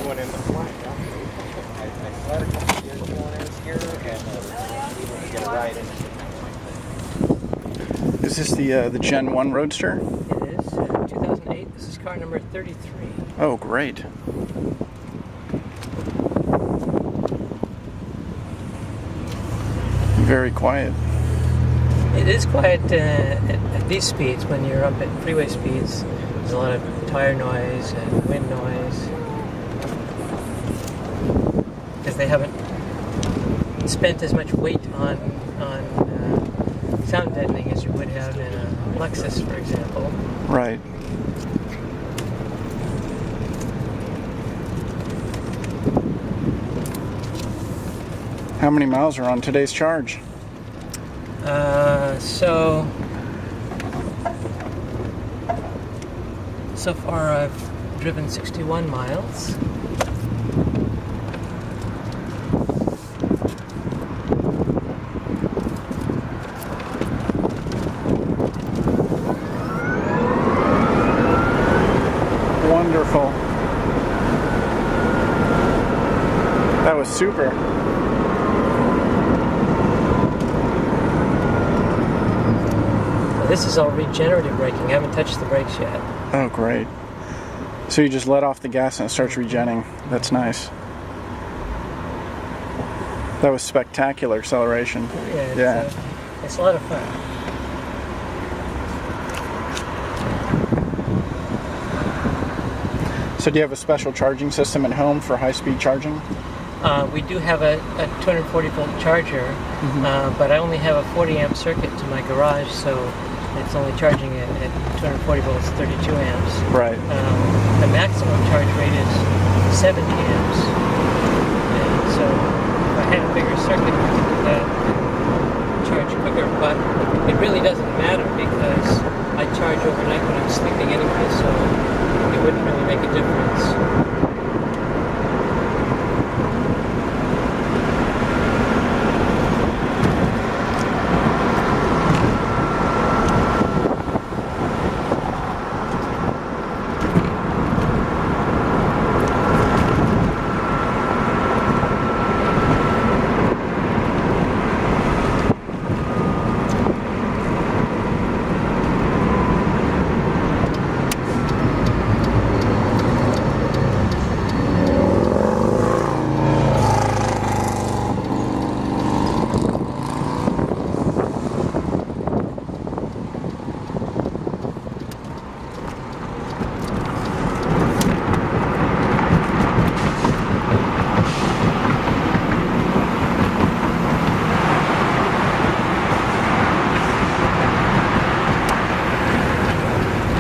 one in the flat. I slid a couple gears going in here and able to get a ride in it. Is this the Gen 1 Roadster? It is 2008. This is car number 33. Oh, great. Very quiet. It is quiet at these speeds. When you're up at freeway speeds, there's a lot of tire noise and wind noise because they haven't spent as much weight on sound deadening as you would have in a Lexus, for example. Right. How many miles are on today's charge? So far I've driven 61 miles. Wonderful. That was super. This is all regenerative braking. I haven't touched the brakes yet. Oh, great. So you just let off the gas and it starts regenning. That's nice. That was spectacular acceleration. Yeah. It's a lot of fun. So do you have a special charging system at home for high-speed charging? We do have a 240 volt charger, but I only have a 40 amp circuit to my garage, so it's only charging at 240 volts, 32 amps. Right. The maximum charge rate is 70 amps, and so if I had a bigger circuit, I could do that and charge quicker, but it really doesn't matter because I charge overnight when I'm sleeping anyway, so it wouldn't really make a difference.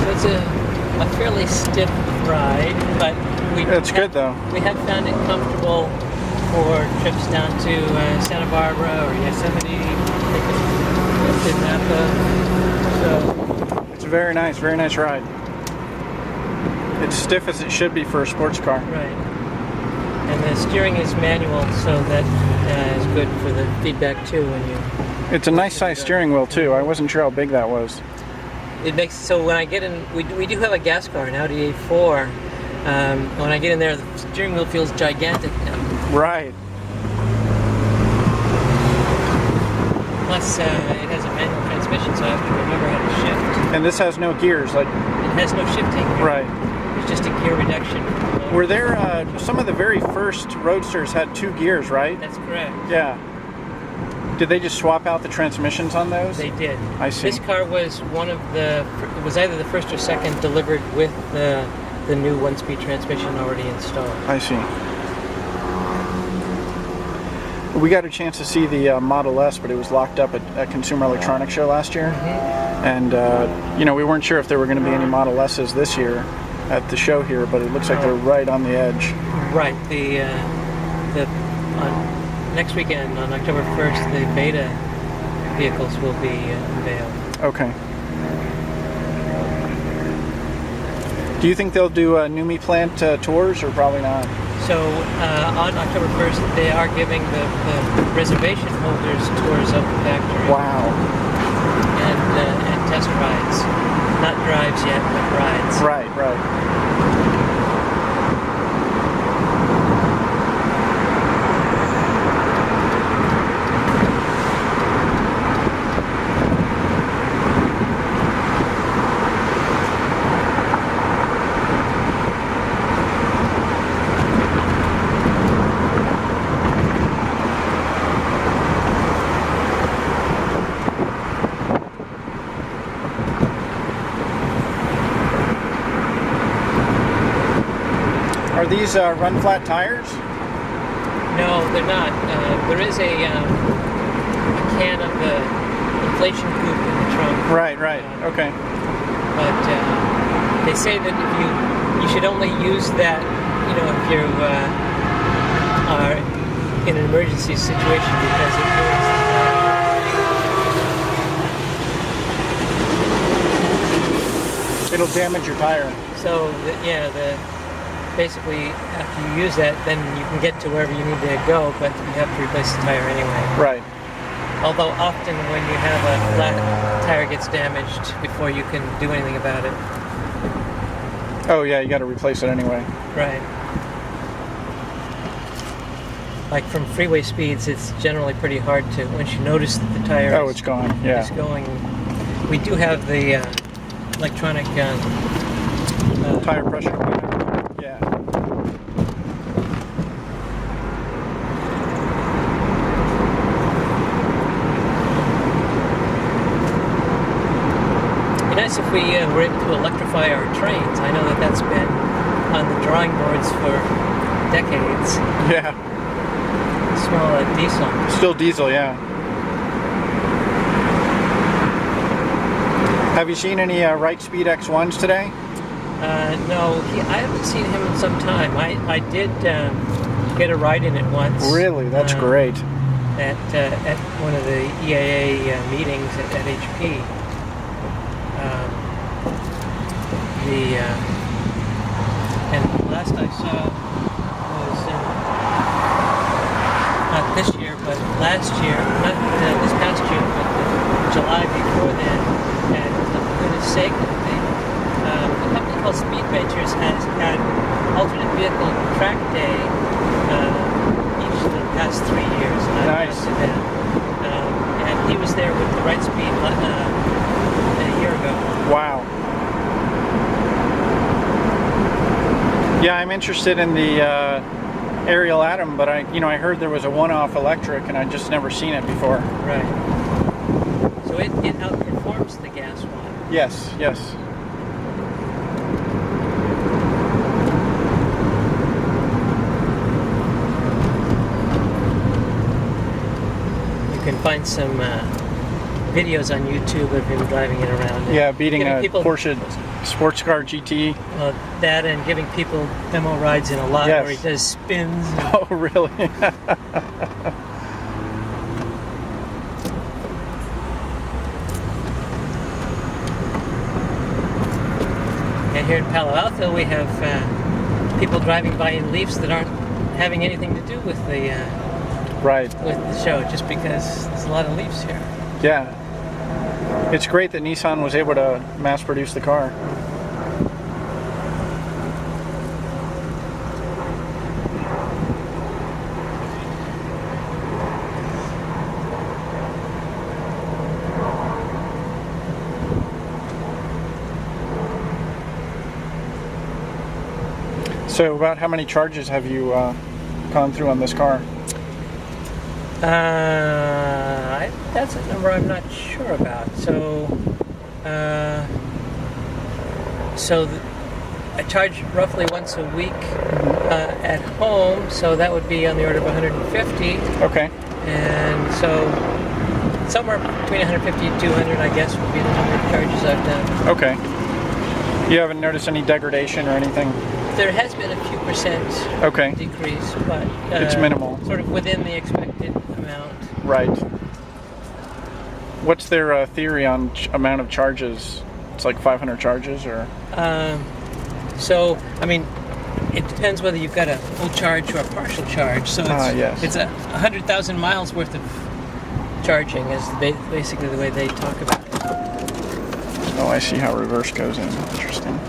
It's a fairly stiff ride, but It's good though. We have found it comfortable for trips down to Santa Barbara or Yosemite, to Napa. So It's a very nice ride. It's stiff as it should be for a sports car. right, and the steering is manual, so that is good for the feedback too. When you It's a nice size steering wheel too. I wasn't sure how big that was. it makes so when I get in, we do have a gas car, an Audi A4. When I get in there, the steering wheel feels gigantic now. Right. Plus, it has a manual transmission, so I have to remember how to shift. And this has no gears, like. It has no shifting. Right. It's just a gear reduction. Were there some of the very first Roadsters had 2 gears, right? That's correct. Yeah. Did they just swap out the transmissions on those? They did. I see. This car was one of the. It was either the first or second delivered with the new one-speed transmission already installed. I see. We got a chance to see the Model S, but it was locked up at Consumer Electronics Show last year. And, we weren't sure if there were going to be any Model S's this year at the show here, but it looks like they're right on the edge. Right. Next weekend, on October 1st, the beta vehicles will be unveiled. Okay. Do you think they'll do NUMMI plant tours, or probably not? So on October 1st, they are giving the reservation holders tours of the factory. Wow. And test rides. Not drives yet, but rides. Right. Are these run flat tires? No, they're not. There is a can of the inflation goop in the trunk. Right. Okay. But they say that if you should only use that, if you are in an emergency situation, because it ruins the tire. It'll damage your tire. So basically after you use that, then you can get to wherever you need to go, but you have to replace the tire anyway. Right. Although often when you have a flat tire gets damaged before you can do anything about it. Oh yeah, you got to replace it anyway. Right. Like from freeway speeds, it's generally pretty hard to, once you notice that the tire it's gone. Yeah. is going. We do have the electronic Tire pressure monitor. Yeah. It'd be nice if we were able to electrify our trains. I know that that's been on the drawing boards for decades. Yeah. Small diesel. Still diesel, yeah. Have you seen any Wright-Speed X1s today? No, I haven't seen him in some time. I did get a ride in it once. Really? That's great. At one of the EAA meetings at HP. And the last I saw was not this year, but last year, not this past year, but July before then, at Laguna Seca. A company called Speed Ventures has had alternate vehicle track day each of the past 3 years. Nice. And he was there with the Wright-Speed a year ago. Wow. Yeah, I'm interested in the Ariel Atom, but I heard there was a one-off electric, and I'd just never seen it before. Right. So it outperforms the gas one. Yes. You can find some videos on YouTube of him driving it around. Yeah, beating a people, Porsche sports car GT. That and giving people demo rides in a lot where he does spins. Oh, really? And here in Palo Alto, we have people driving by in Leafs that aren't having anything to do with the with the show, just because there's a lot of Leafs here. Yeah. It's great that Nissan was able to mass produce the car. So about how many charges have you gone through on this car? That's a number I'm not sure about. So, I charge roughly once a week at home, so that would be on the order of 150. Okay. And so, somewhere between 150 and 200, I guess, would be the number of charges I've done. Okay. You haven't noticed any degradation or anything? There has been a few percent decrease, but it's minimal. Sort of within the expected amount. Right. What's their theory on amount of charges? It's like 500 charges, or? So, I mean, it depends whether you've got a full charge or a partial charge. So it's 100,000 miles worth of charging is basically the way they talk about it. Oh, I see how reverse goes in. Interesting.